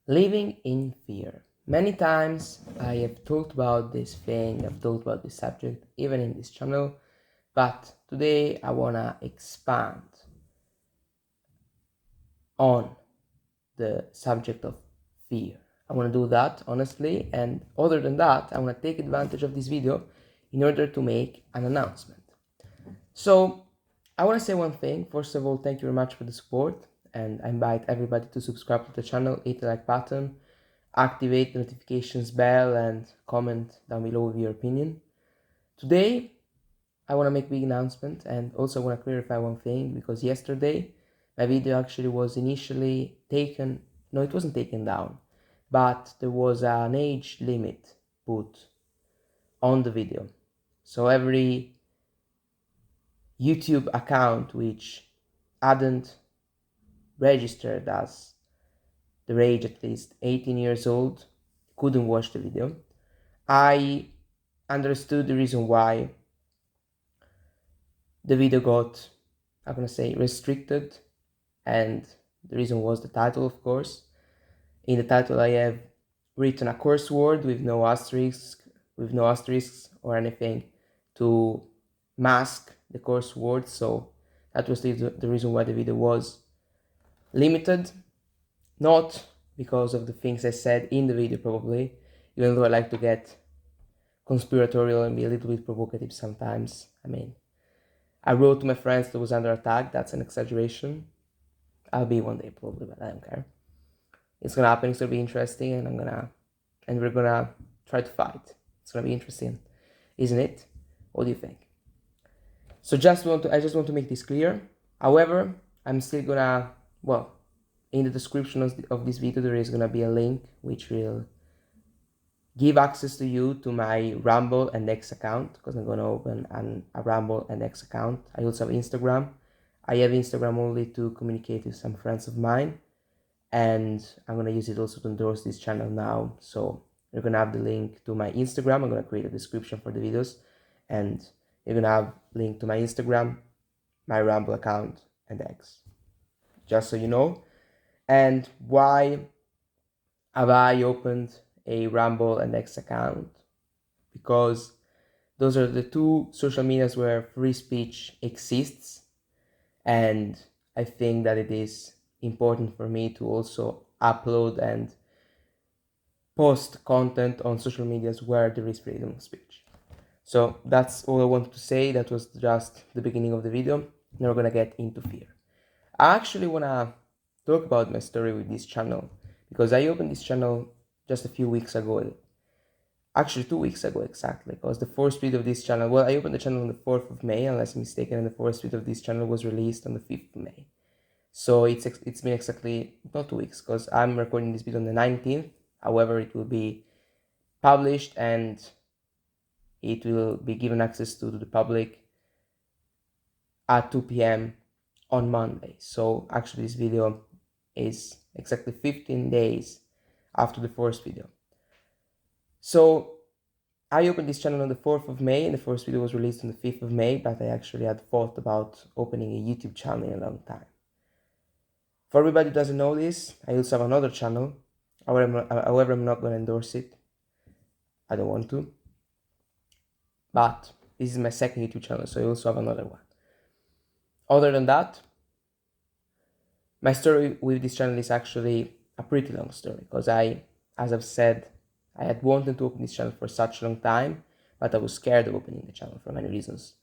Living in fear. Many times I have talked about this thing, I've talked about this subject, even in this channel, but today I wanna expand on the subject of fear. I wanna do that honestly, and other than that, I wanna take advantage of this video in order to make an announcement. So I wanna say one thing. First of all, thank you very much for the support, and I invite everybody to subscribe to the channel, hit the like button, activate the notifications bell, and comment down below with your opinion. Today I want to make a big announcement, and also want to clarify one thing, because yesterday my video actually was initially taken, no, it wasn't taken down, but there was an age limit put on the video. So every YouTube account which hadn't registered as their age at least 18 years old couldn't watch the video. I understood the reason why the video got, I'm gonna say, restricted, and the reason was the title, of course. In the title I have written a curse word with no asterisks or anything to mask the curse word, so that was the reason why the video was limited. Not because of the things I said in the video probably, even though I like to get conspiratorial and be a little bit provocative sometimes. I wrote to my friends that was under attack. That's an exaggeration. I'll be one day probably, but I don't care. It's gonna happen. It's gonna be interesting, and we're gonna try to fight. It's gonna be interesting, isn't it? What do you think? So I just want to make this clear. However, I'm still gonna, well, in the description of this video there is gonna be a link which will give access to you to my Rumble and X account, because I'm gonna open a Rumble and X account. I also have Instagram. I have Instagram only to communicate with some friends of mine, and I'm gonna use it also to endorse this channel now. So you're gonna have the link to my Instagram. I'm gonna create a description for the videos, and you're gonna have link to my Instagram, my Rumble account, and X, just so you know. And why have I opened a Rumble and X account? Because those are the two social medias where free speech exists, and I think that it is important for me to also upload and post content on social medias where there is freedom of speech. So that's all I wanted to say. That was just the beginning of the video. Now we're gonna get into fear. I actually wanna talk about my story with this channel, because I opened this channel just a few weeks ago. Actually 2 weeks ago exactly, because the first video of this channel, well, I opened the channel on the 4th of May, unless I'm mistaken, and the first video of this channel was released on the 5th of May. So it's been exactly, not 2 weeks, because I'm recording this video on the 19th. However, it will be published and it will be given access to the public at 2 p.m. on Monday. So actually this video is exactly 15 days after the first video. So I opened this channel on the 4th of May, and the first video was released on the 5th of May, but I actually had thought about opening a YouTube channel in a long time. For everybody who doesn't know this, I also have another channel. However, I'm not going to endorse it. I don't want to. But this is my second YouTube channel, so I also have another one. Other than that, my story with this channel is actually a pretty long story, because as I've said, I had wanted to open this channel for such a long time, but I was scared of opening the channel for many reasons.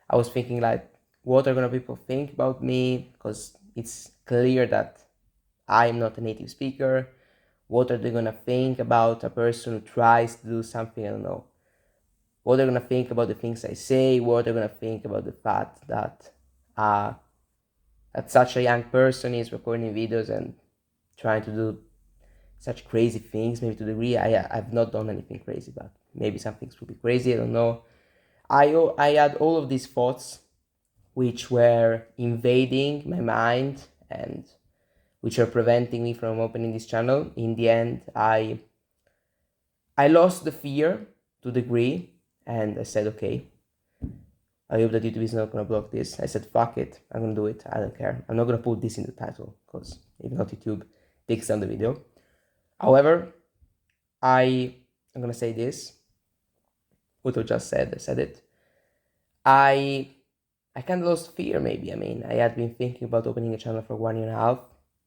I was thinking like, what are gonna people think about me? Because it's clear that I'm not a native speaker. What are they gonna think about a person who tries to do something? I don't know. What they're gonna think about the things I say? What they're gonna think about the fact that that such a young person is recording videos and trying to do such crazy things, maybe to the degree I've not done anything crazy, but maybe some things will be crazy, I don't know. I had all of these thoughts which were invading my mind and which are preventing me from opening this channel. In the end, I lost the fear to a degree, and I said, okay, I hope that YouTube is not gonna block this. I said, fuck it, I'm gonna do it, I don't care. I'm not gonna put this in the title, because if not, YouTube takes down the video. However, I'm gonna say this. What I just said, I said it. I kind of lost fear. Maybe I had been thinking about opening a channel for 1 year and a half,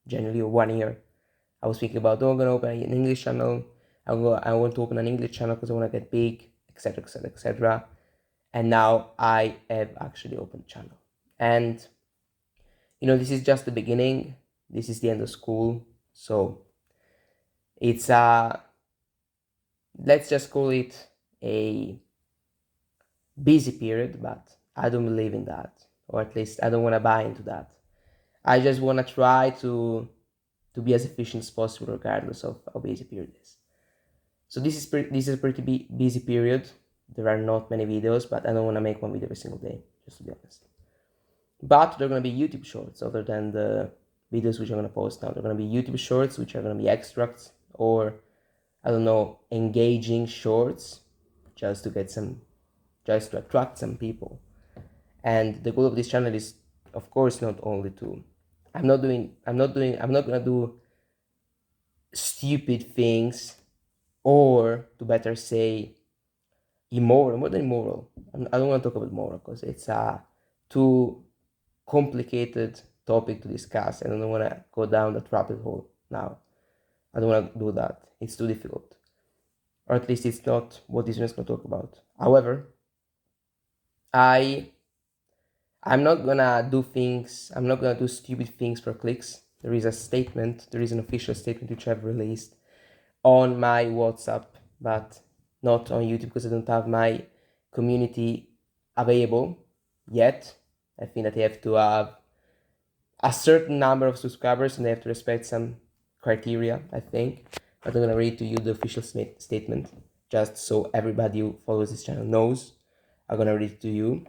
generally, or 1 year. I was thinking about, I'm gonna open an English channel. I want to open an English channel because I want to get big, etc., etc., etc. And now I have actually opened a channel. And this is just the beginning. This is the end of school. So it's let's just call it a busy period, but I don't believe in that, or at least I don't want to buy into that. I just want to try to be as efficient as possible, regardless of how busy period is. So this is a pretty busy period. There are not many videos, but I don't want to make one video every single day, just to be honest. But there are going to be YouTube shorts other than the videos which I'm going to post now. There are going to be YouTube shorts, which are going to be extracts, or I don't know, engaging shorts, just to attract some people. And the goal of this channel is, of course, not only to, I'm not gonna do stupid things, or to better say, immoral, more than immoral. I don't want to talk about moral because it's a too complicated topic to discuss, and I don't want to go down that rabbit hole now. I don't want to do that. It's too difficult, or at least it's not what this one is going to talk about. However, I'm not gonna do things, I'm not gonna do stupid things for clicks. There is an official statement which I've released on my WhatsApp, but not on YouTube because I don't have my community available yet. I think that they have to have a certain number of subscribers and they have to respect some criteria, I think. But I'm gonna read to you the official statement, just so everybody who follows this channel knows. I'm gonna read it to you.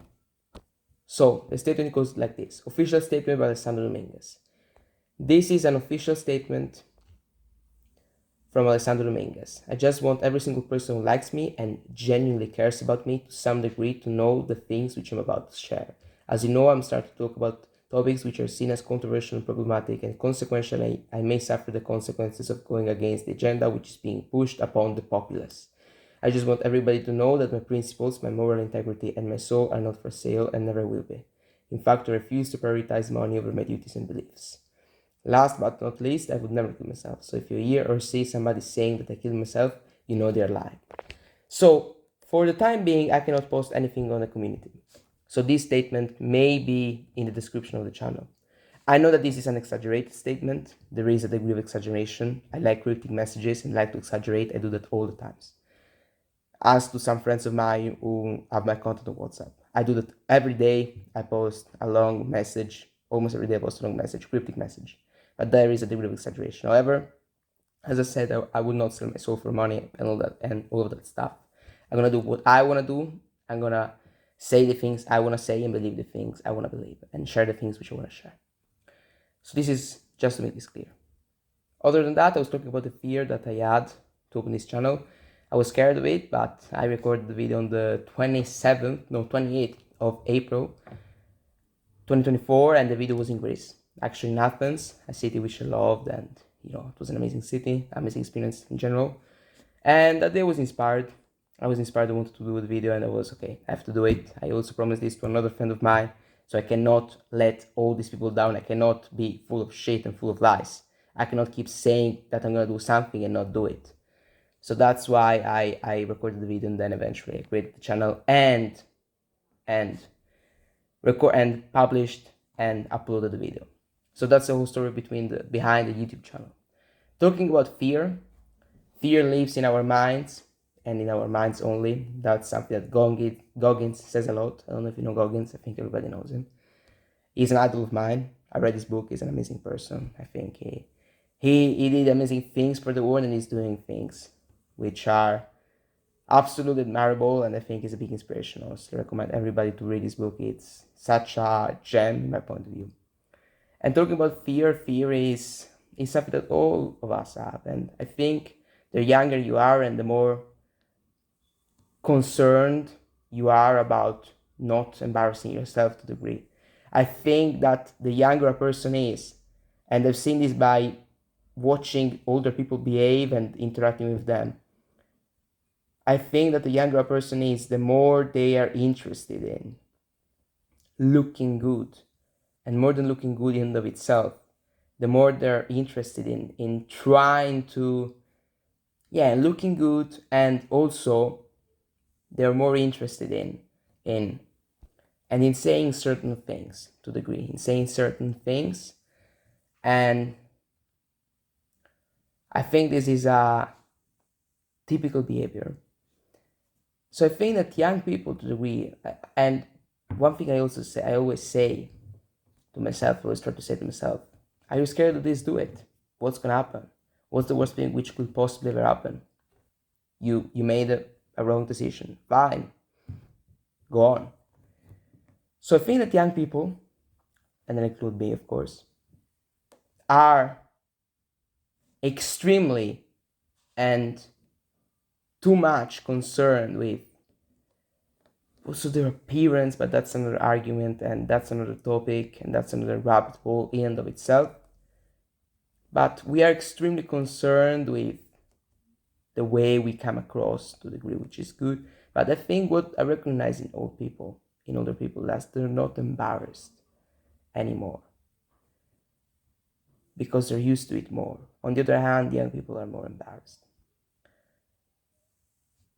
So the statement goes like this. Official statement by Alessandro Dominguez. This is an official statement from Alessandro Dominguez. I just want every single person who likes me and genuinely cares about me to some degree to know the things which I'm about to share. As you know, I'm starting to talk about topics which are seen as controversial and problematic, and consequentially, I may suffer the consequences of going against the agenda which is being pushed upon the populace. I just want everybody to know that my principles, my moral integrity, and my soul are not for sale and never will be. In fact, I refuse to prioritize money over my duties and beliefs. Last but not least, I would never kill myself. So if you hear or see somebody saying that I killed myself, you know they're lying. So for the time being, I cannot post anything on the community. So this statement may be in the description of the channel. I know that this is an exaggerated statement. There is a degree of exaggeration. I like cryptic messages and like to exaggerate. I do that all the times. As to some friends of mine who have my content on WhatsApp, I do that every day. I post a long message. Almost every day I post a long message, cryptic message. But there is a degree of exaggeration. However, as I said, I would not sell my soul for money and all of that stuff. I'm gonna do what I wanna do. I'm gonna say the things I wanna say and believe the things I wanna believe and share the things which I wanna share. So this is just to make this clear. Other than that, I was talking about the fear that I had to open this channel. I was scared of it, but I recorded the video on the 28th of April 2024, and the video was in Greece, actually in Athens, a city which I loved, and it was an amazing city, amazing experience in general. And that day I was inspired. I wanted to do the video, and I was okay, I have to do it. I also promised this to another friend of mine, so I cannot let all these people down. I cannot be full of shit and full of lies. I cannot keep saying that I'm gonna do something and not do it. So that's why I recorded the video, and then eventually I created the channel and published and uploaded the video. So that's the whole story behind the YouTube channel. Talking about fear lives in our minds and in our minds only. That's something that Goggins says a lot. I don't know if you know Goggins. I think everybody knows him. He's an idol of mine. I read his book. He's an amazing person. I think he did amazing things for the world, and he's doing things which are absolutely admirable, and I think is a big inspiration. I also recommend everybody to read this book. It's such a gem in my point of view. And talking about fear is something that all of us have, and I think the younger you are and the more concerned you are about not embarrassing yourself to the degree. I think that the younger a person is, and I've seen this by watching older people behave and interacting with them. I think that the younger a person is, the more they are interested in looking good, and more than looking good in and of itself, the more they're interested in trying to, looking good, and also they're more interested in and in saying certain things, to the degree in saying certain things. And I think this is a typical behavior. So I think that young people, to the degree, and one thing I always say to myself, I always try to say to myself, are you scared of this? Do it. What's gonna happen? What's the worst thing which could possibly ever happen? You made a wrong decision. Fine. Go on. So I think that young people, and then include me, of course, are extremely and too much concerned with also their appearance, but that's another argument, and that's another topic, and that's another rabbit hole in and of itself. But we are extremely concerned with the way we come across, to the degree which is good. But I think what I recognize in older people that they're not embarrassed anymore because they're used to it more. On the other hand, young people are more embarrassed.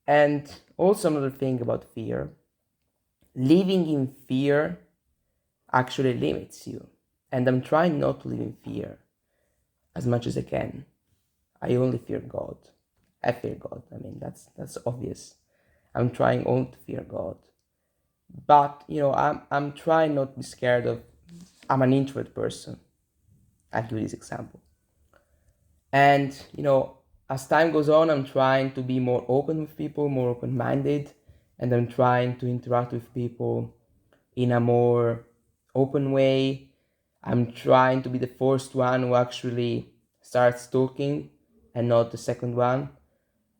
And also another thing about fear, living in fear actually limits you. And I'm trying not to live in fear as much as I can. I only fear God. I fear God. I mean, that's obvious. I'm trying only to fear God. But, I'm trying not to be scared of, I'm an introvert person. I'll give this example. And, as time goes on, I'm trying to be more open with people, more open-minded, and I'm trying to interact with people in a more open way. I'm trying to be the first one who actually starts talking and not the second one.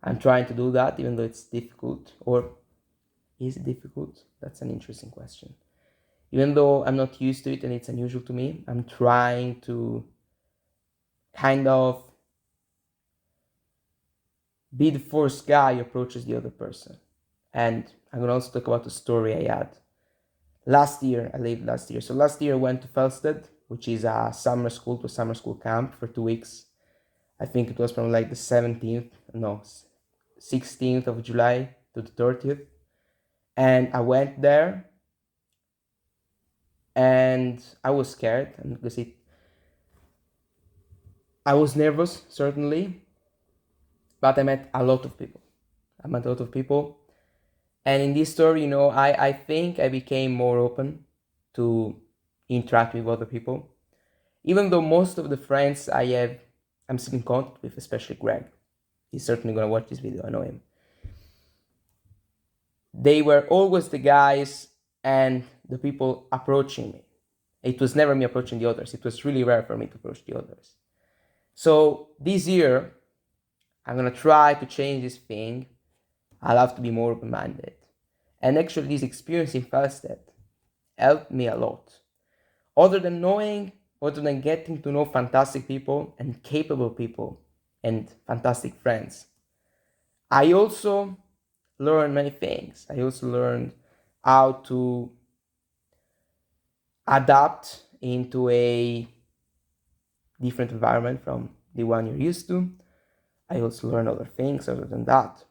I'm trying to do that, even though it's difficult. Or is it difficult? That's an interesting question. Even though I'm not used to it and it's unusual to me, I'm trying to kind of be the first guy who approaches the other person. And I'm going to also talk about the story I had. I lived last year. So last year I went to Felsted, which is a summer school camp for 2 weeks. I think it was from like the 16th of July to the 30th. And I went there and I was scared, and because I was nervous, certainly, but I met a lot of people. And in this story, I think I became more open to interact with other people. Even though most of the friends I'm still in contact with, especially Greg. He's certainly gonna watch this video, I know him. They were always the guys and the people approaching me. It was never me approaching the others. It was really rare for me to approach the others. So this year, I'm gonna try to change this thing. I'll have to be more open-minded. And actually, this experience in Felsted helped me a lot. Other than getting to know fantastic people and capable people and fantastic friends, I also learned many things. I also learned how to adapt into a different environment from the one you're used to. I also learned other things other than that.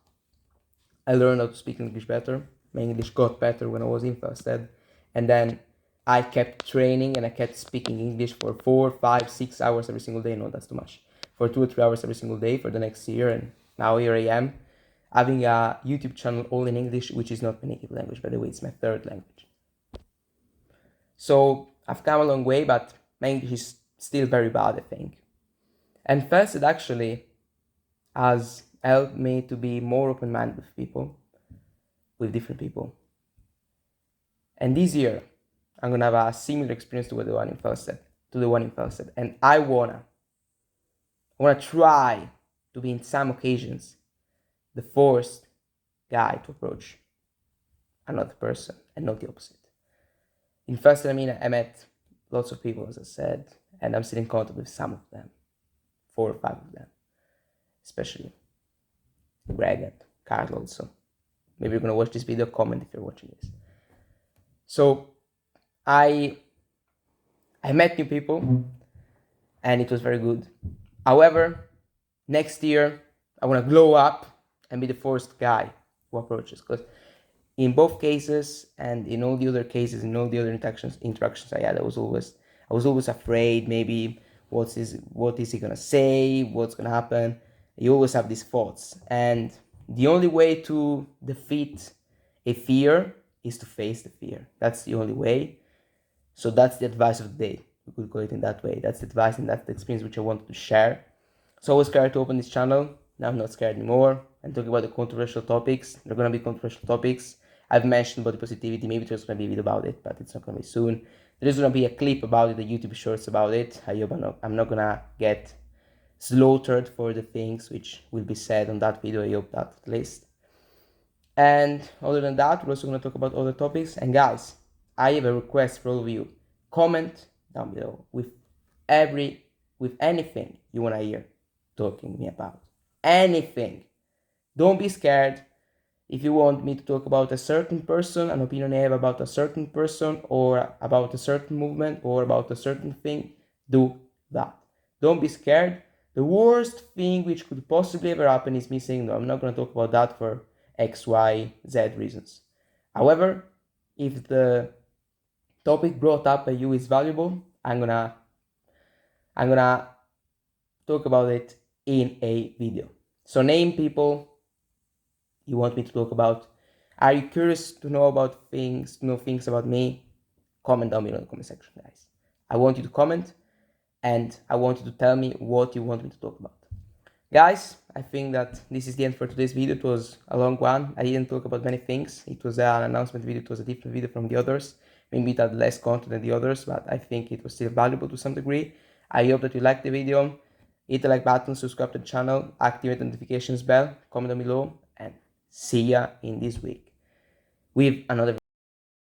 I learned how to speak English better. My English got better when I was in Felsted. And then I kept training and I kept speaking English for 4, 5, 6 hours every single day. No, that's too much. For 2 or 3 hours every single day for the next year. And now here I am, having a YouTube channel all in English, which is not my native language, by the way, it's my third language. So I've come a long way, but my English is still very bad, I think. And Felsted actually has helped me to be more open-minded with people, with different people. And this year, I'm gonna have a similar experience to the one in Felsted. And I wanna try to be in some occasions the first guy to approach another person and not the opposite. In Felsted, I met lots of people, as I said, and I'm still in contact with some of them 4 or 5 of them, especially Greg and Carl also. Maybe you're gonna watch this video, comment if you're watching this. So I met new people and it was very good. However, next year I want to glow up and be the first guy who approaches, because in both cases and in all the other cases, in all the other interactions I had, I was always afraid. Maybe what is he gonna say? What's gonna happen? You always have these thoughts, and the only way to defeat a fear is to face the fear. That's the only way. So that's the advice of the day. We could call it in that way. That's the advice and that's the experience which I wanted to share. So I was scared to open this channel. Now I'm not scared anymore. I'm talking about the controversial topics. There are going to be controversial topics. I've mentioned body positivity. Maybe there's going to be a video about it, but it's not going to be soon. There's going to be a clip about it, the YouTube shorts about it. I hope I'm not going to get slaughtered for the things which will be said on that video. I hope that at least. And other than that, we're also going to talk about other topics. And guys, I have a request for all of you. Comment down below with anything you want to hear talking to me about. Anything. Don't be scared. If you want me to talk about a certain person, an opinion I have about a certain person, or about a certain movement, or about a certain thing, do that. Don't be scared. The worst thing which could possibly ever happen is me saying, no, I'm not going to talk about that for X, Y, Z reasons. However, if the topic brought up by you is valuable, I'm gonna talk about it in a video. So name people you want me to talk about. Are you curious to know about things, to know things about me? Comment down below in the comment section, guys. I want you to comment and I want you to tell me what you want me to talk about. Guys, I think that this is the end for today's video. It was a long one. I didn't talk about many things. It was an announcement video. It was a different video from the others. Maybe it had less content than the others, but I think it was still valuable to some degree. I hope that you liked the video. Hit the like button, subscribe to the channel, activate the notifications bell, comment down below, and see ya in this week with another video.